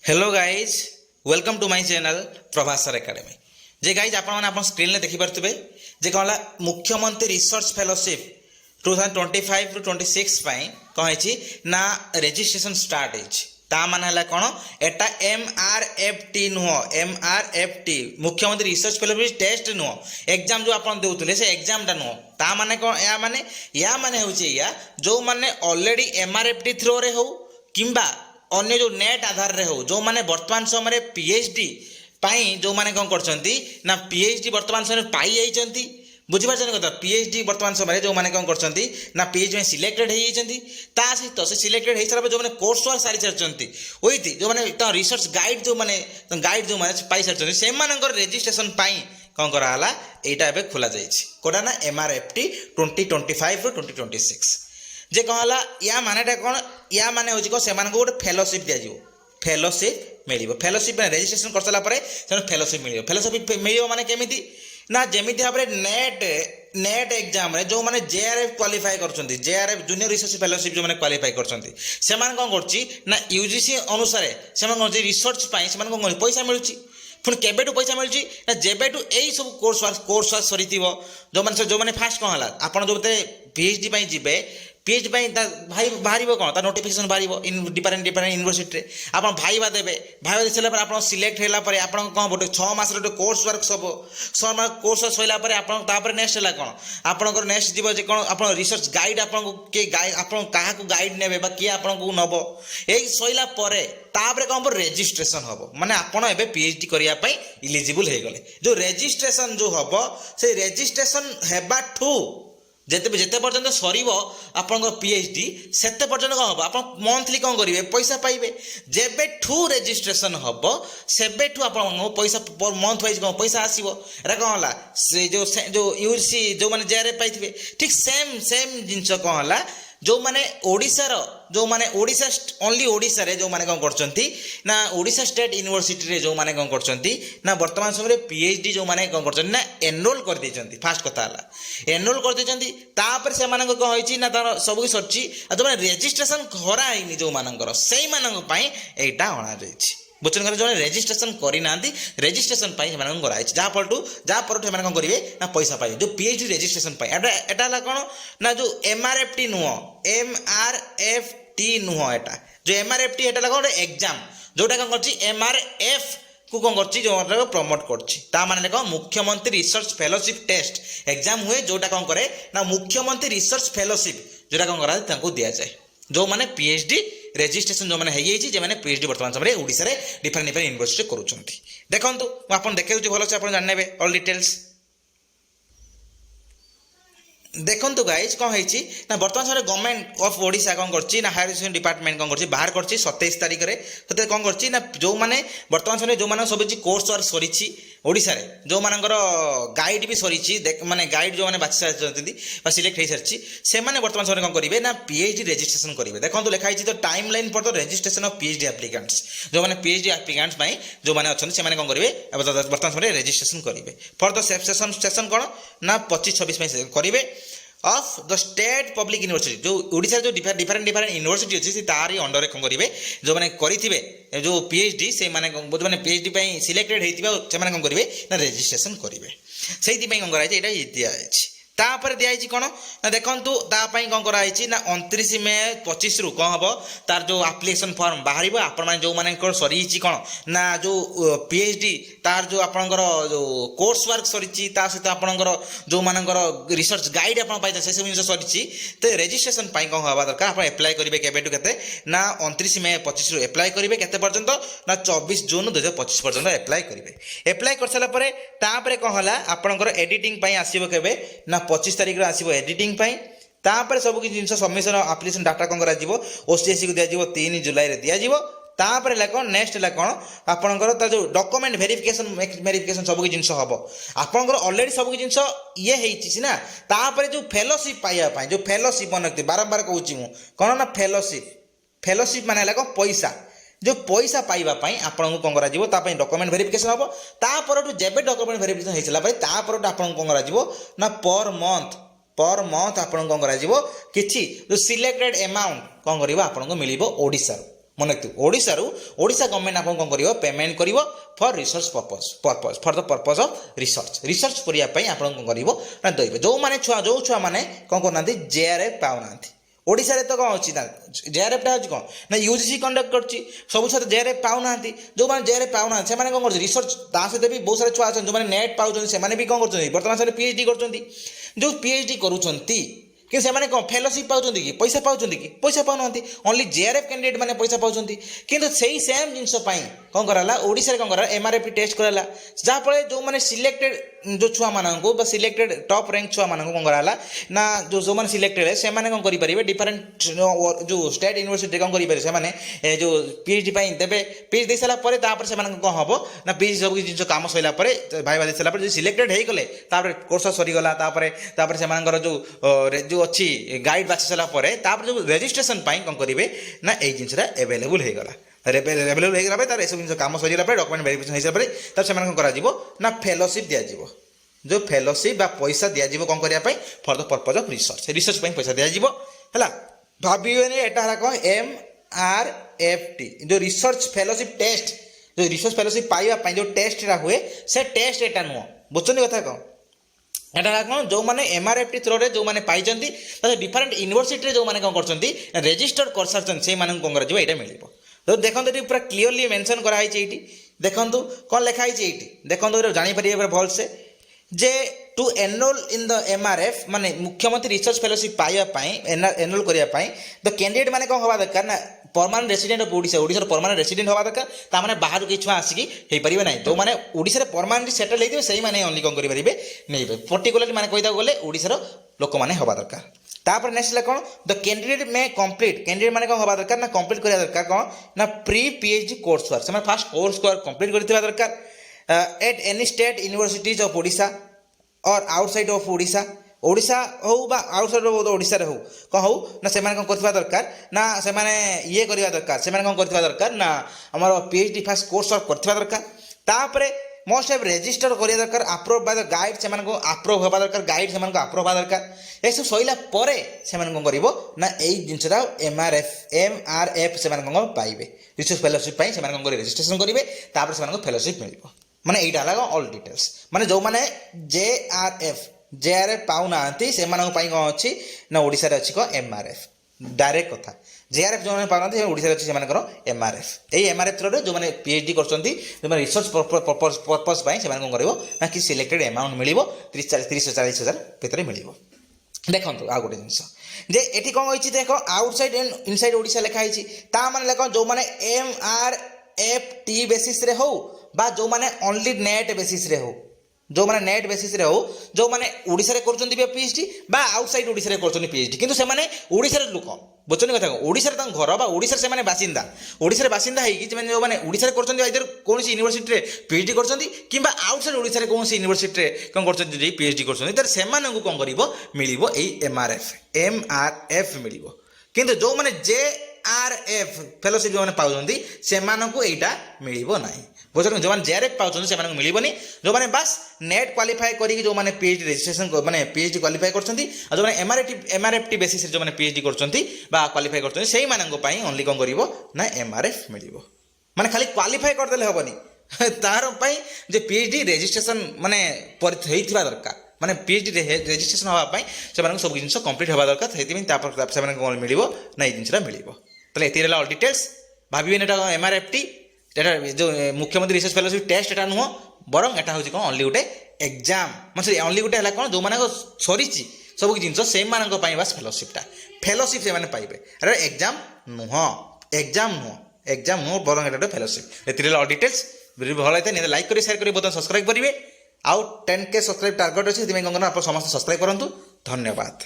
Hello guys welcome to my channel Prabhas sir academy जे guys आप screen में देखिपे जे कौन मुख्यमंत्री रिसर्च फेलोशिप 2025 टू 26 कहीं ना रजिस्ट्रेशन स्टार्ट ता माने कौन एटा MRFT नुह MRFT मुख्यमंत्री रिसर्च फेलोशिप टेस्ट नुह एग्जाम जो आप देते से एग्जाम टा नुह ता माने कौन या माने या जो माने ऑलरेडी MRFT थ्रो रे हो किंबा अन्य जो नेट आधार रे हो जो माने वर्तमान समय PhD पाई जो माने कौन करछंती ना PhD वर्तमान समय पाई जाइछंती बुझिपारछन कथा PhD वर्तमान समय जो माने कौन करछंती ना PhD में सिलेक्टेड हो जाइछंती ता सहित से सिलेक्टेड हो सारा जो माने कोर्स वर्क सारी छंती ओइति जो माने ता रिसर्च गाइड जो माने पाई छंती से मानकर रजिस्ट्रेशन पाई कौन करा हला एटा एबे खोला जाइछि कोडा ना MRFT 2025 टू 2026 जे कहला या मानेटा कौन या माने होची को सेमान को गोटे फेलोशिप दिया जिवो फेलोशिप मिलिबो फेलोशिप में रजिस्ट्रेशन कर साला परे से फेलोशिप मिलिबो फेलोशिप मिलिबो माने केमिति ना जेमिति भाबरे नेट एग्जाम रे जो माने JRF क्वालिफाई करछंती JRF जूनियर रिसर्च फेलोशिप जो माने क्वालिफाई करछंती सेमान कोन करछि ना UGC अनुसार सेमान कोन रिसर्च पाई सेमान कोन पैसा मिलुछि पुणी केबेटू पैसा मिलुछि ना जेबेटू एई सब कोर्स सरीथिबो जो माने फास्ट कोन हला आपण जो PhD पाई जिबे PhD भाई बाहर कौन तार नोटिफिकेशन बाहर डिफरेन्ट यूनिवर्सिटी आप भाईवा देवे भाईवा दे सारा आप सिलेक्ट होगा आप कौन गोटे 6 मास कोर्स वर्क सब कोर्स वर्क सैला आप नेक्स्ट है कौन आपंकर नेक्स्ट जीव कौन आप रिसर्च गाइड आपको किए गाइड आप गाइड ने किए आपको नब यही सैला तापर कौन रेजिस्ट्रेशन हम माने आपड़ ए PhD करने इलिजिबल हो गले जो रेजिस्ट्रेशन जो हम से रेजिस्ट्रेशन हेबाठू जिते पर्यटन सर आप PhD से पर्यटन कौन हम आप मंथली कौन करेंगे पैसा पाइबे जेबे ठू रेजिस्ट्रेशन हम से आप पैसा पर मंथ वाइज कौन पैसा आसो एरा कौन है से जो UGC जो मैंने JRF पाई ठीक सेम जिनस कौन है जो माने ओडिशार जो माने ओडिशा ओनली ओडिशा रे जो माने कौन करछंती ना ओडिशा स्टेट यूनिवर्सिटी रे जो माने कौन करछंती ना वर्तमान समय PhD जो माने कौन करछंती ना एनरोल कर देछंती फास्ट कथा हला एनरोल कर देछंती तापर से माने को होईची ना तार सब कि सरची जो माने रजिस्ट्रेशन करा आइनी जो मानकर सेही मानक पई एटा अणा जाईची बुझन कर जो रजिस्ट्रेशन करना रजिस्ट्रेशन कराई जहाँफल जहाँपर कौन करेंगे ना पैसा पाए जो PhD रजिस्ट्रेशन पाए एटा कौन ना जो MRFT नुह MRFT नुह एटा जो MRFT एटा कौन एग्जाम जोटा कौन कर MRF को कौन कर प्रमोट कर कौन मुख्यमंत्री रिसर्च फेलोशिप टेस्ट एग्जाम हुए जोटा कौन करे ना मुख्यमंत्री रिसर्च फेलोशिप जोटा कौन करा दि जाए जो माने PhD रेजिस्ट्रेशन जो मैंने जो मैंने PhD वर्तमान समय ओडिशा रे डिफरेन्ट यूनिवर्सिटी करूछंती देखंतु आपन देखेउ भलो से आपन जाननेबे ऑल डिटेल्स देखंतु गाइज कौन है ना वर्तमान समय गवर्नमेंट ऑफ ओडिशा कौन करछि ना हायर एजुकेशन डिपार्टमेंट कौन करछि बाहर करछि 27 तारिख रे सते कौन करछि ना जो माने वर्तमान समय जो माने सब कोर्स वर्क सरीछि ओडिशा रे जो मानकर गाइड भी सरीछि माने गाइड जो माने बाछि सारछंती बा सिलेक्ट हे सारछि से माने वर्तमान समय कौन करिवे ना PhD रजिस्ट्रेशन करिवे देखंतु लिखा है तो time line for the registration of PhD applicants जो माने PhD एप्लिकेंट्स पई जो माने अछन से माने कौन करिवे वर्तमान समय रजिस्ट्रेशन करिवे फॉर द सेशन कौन ना 25-26 में करिवे of the state public university जो ओडिशा जो डिफरेंट यूनिवर्सिटी अच्छी तारी अंडर कौन करेंगे जो मैंने करेंगे जो PhD से माने जो मैंने PhD सिलेक्टेड होते कौन करेंगे ना रजिस्ट्रेशन करेंगे से कौन कराई दिखाई तापर दिखाई कौन ना देखु तापाई कौन कराई ना 29 मई 25 रु कौन हम तार जो आप्लिकेसन फॉर्म बाहर आपण जो मान सरी कौन ना जो PhD तार जो आपंकर जो कोर्स वर्क सरी सहित आपंकर जो मानकर रिसर्च गाइड आप पाई से सब जिन सरी तो रजिस्ट्रेशन कौन हवा दरकार आप एप्लाय करेंगे केबेटू के ना 29 मई 25 रु एप्लाय करेंगे केते पर्यंत ना 24 जून 2025 पर्यंत एप्लाय करेंगे एप्लाय कर सारापर तापर कौन है आपंकर एडिटिंग आसो के ना 25 तारिख आसो एडिटिंग तापर सब किसी जिन सबमिशन आप्लिकेसन डाटा कौन कर OCSC को दिज्व 3 जुलाई में दिज्व तापर कौन नेक्स्ट कौन आपंकर जो डॉक्यूमेंट वेरिफिकेशन सब किसी जिन हम आपंकर ऑलरेडी सब किसी जिन ये होना तापर जो फेलोशिप पाइबा जो फेलोशिप मन बारंबार कहूँ कौन ना फेलोशिप माने कौन पैसा जो पैसा पाइबापी आपको कौन कर डॉक्यूमेंट वेरिफिकेशन हम तापर जब डॉक्यूमेंट वेरिफिकेशन हो सारापर तापर आपको कौन कर ना पर मंथ आपको कौन कर किसी जो सिलेक्टेड अमाउंट कौन कर आपको मिल ओडिशा मन रखिए ओडिशा गवर्नमेंट आपको कौन कर पेमेंट कर for research purpose for the purpose of research करने आप कौन कर देवे जो मैंने छुआ मैंने कौन करना जेआरएफ पाऊना ओडिशा रे तो कौन अच्छी ना जेआरएफ टा हूँ कौन ना यूजीसी कंडक्ट करछि सब छात्र जेआरएफ पाऊना जो मैंने जेआरएफ पाऊना से कौन कर रिसर्च ता सहित भी बहुत सारे छुआ अच्छा जो नेट पाँच से भी कौन कर बर्तमान से पीएचडी कर जो पीएचडी करुँच कि से कौन फेलोशिप पाँच कि पैसा पाऊना ओनली जेआरएफ कैंडिडेट मैंने पैसा पाँच किंतु सही सेम जिनपाई कौन कराला ओडिशा रे कौन करा एमआरएफ टेस्ट कराला जहाँफल जो मैंने सिलेक्टेड जो छुआ मानू सिलेक्टेड टॉप रैंक छुआ मानू कौन कराला ना जो मैंने सिलेक्टेड है से कौन करेंगे डिफरेंट जो स्टेट यूनिवर्सिटी कौन करेंगे से जो पीएचडी देवे पीएचडी दे सारापर से कौन हम ना पीएचडी सब जिन काम सरला भाई दे सारापर सिलेक्टेड हो गले कोर्स सरीगला से जो अच्छी गाइड बाछी सारापर जो रेजिस्ट्रेशन कौन करेंगे ना यही जिनसा एवेलेबल हो गला एवेलेबल हो गला तार सब जिन काम सरीगला डॉक्यूमेंट वेरिफिकेशन हो सारा तब से कौन करा फेलोशिप दिज्व जो फेलोशिप बा पैसा दिज्व कौन करने for the purpose of research पैसा दिज्व है भाविए एटा कौन MRFT जो रिसर्च फेलोशिप टेस्ट जो रिसर्च फेलोशिप पाइबा जो टेस्ट हुए से टेस्ट एटा नुह बुझुन कथा कौन एटा कौन जो मैंने MRFT थ्रो जो मैंने पाई डिफरेंट यूनिवर्सिटी जो मैंने कौन कर रेजिस्टर कर सारी से कौन कर मिल तो देखो ये पूरा क्लीयरली मेंशन कराई देखु कौन लिखाई देखो जापर भल से जे to enroll in the MRF माने मुख्यमंत्री रिसर्च फेलोशिप पाइबापी एनरोल करने द कैंडिडेट माने कौन हवा दरकार ना permanent resident of Odisha permanent resident हवा दरकार ताने बाहर के छुआ आसिकी हो पारे ना जो मैंने ओडिशा परमानेंट सेटल होते से ओनली कौन करेंगे नहीं पर्टिकुलरली मैंने कहीदा गले ओडिशार लोक मैंने हवा दरकार तापर नेक्स्ट कौन द कैंडिडेट में कंप्लीट कैंडिडेट माने कौन हवा दरकार ना कंप्लीट करा दरकार कौन ना प्री पीएचडी कोर्स वर्क से फास्ट कोर्स कंप्लीट करथिबा दरकार at any state universities of Odisha और आउटसाइड ऑफ ओडिशा ओडिशा हो बा आउटसाइड ऑफ ओडिशा रे हो कौन हो ना से कौन करथिबा दरकार ना से ये करबा दरकार से कौन करथिबा दरकार ना हमर पीएचडी फास्ट कोर्स वर्क करथिबा दरकार तापरे मोस्ट हैव रजिस्टर करिया दरकार अप्रूव बाय द गाइड से अप्रूव होबा दरकार गाइड से अप्रूव होबा दरकार ए सब सइला परे से कौन करिवो ना एई जिनसरा MRF से कौन पाइबे रिसर्च फेलोशिप से कौन कर रजिस्ट्रेशन करेंगे तापर से फेलोशिप मिल माने एटा अलग ऑल डिटेल्स माने जो माने जेआरएफ पाऊना से कौन अच्छी ना ओडिशा रे अच्छी को MRF डायरेक्ट कथा जेआरएफ जो मैंने पाऊना ओडिशा रे अच्छी से MRF यही MRF थ्रो जो मैंने पीएचडी कर रिसर्च पर्पस से कौन कर ना कि सिलेक्टेड अमाउंट मिल 30-40 हजार भितर मिल देखो आ गोटे जिनस जे एटी कौन होती देख आउटसाइड एंड इनसाइड ओडिशा लिखाई ता माने लेख जो मैंने MRFT बेसिस रे हो बा जो मैंने ओनली नेट बेसिस रे हो जो मैंने नेट बेसिस रे हो जो मैंने ओडिशा रे करछन पीएचडी बा आउटसाइड ओडिशा रे करछन पीएचडी किंतु से माने ओडिशा रे लोक बुझछन कथा ओडिशा रे घर बा ओडिशा से माने बासिंदा ओडिशा रे बासिंदा है कि जो माने ओडिशा रे करछन आइदर कोन सी यूनिवर्सिटी रे पीएचडी करछन किंबा आउटसाइड ओडिशा रे कोन सी यूनिवर्सिटी रे कोन करछन पीएचडी करछन तर से माने कोन करिवो मिलिवो एई MRF मिलिवो किंतु जो माने JRF फेलोशिप जो मैंने पाँच से यहाँ मिल ना बुझे जो मैंने जेआरएफ पाँच से मिलनी जो मैंने बस नेट क्वालिफाई करी जो मैंने पीएचडी रजिस्ट्रेशन मैंने पीएचडी क्वालिफाई कर जो मैंने MRFT बेसिस जो मैंने पीएचडी कर क्वालिफाई कर से ओनली कौन कर ना MRF मिल माने खाली क्वालिफाई करदे हेनी तार जो पीएचडी रजिस्ट्रेशन माने दरकार माने पीएचडी रजिस्ट्रेशन होगापाई से सब जिन कंप्लीट होगा दरकार से कौन मिल ना ये जिनसा मिल तो ये ऑल डिटेल्स भाविए MRFT जो मुख्यमंत्री रिसर्च फेलोशिप टेस्ट एटा नुह बरं एटा हूँ कौन ओनली गोटे एग्जाम मतलब ओनली गोटे है कौन जो मैंने सरी सब जिन से बस फेलोशिप से पाइबे अरे एग्जाम नुह बरं एटा फेलोशिप ये ऑल डिटेल्स भल होता लाइक करें शेयर करें बर्तमान सब्सक्राइब करेंगे आउ 10K सब्सक्राइब टार्गेट अच्छे कौन आप समस्त सब्सक्राइब करूँ धन्यवाद।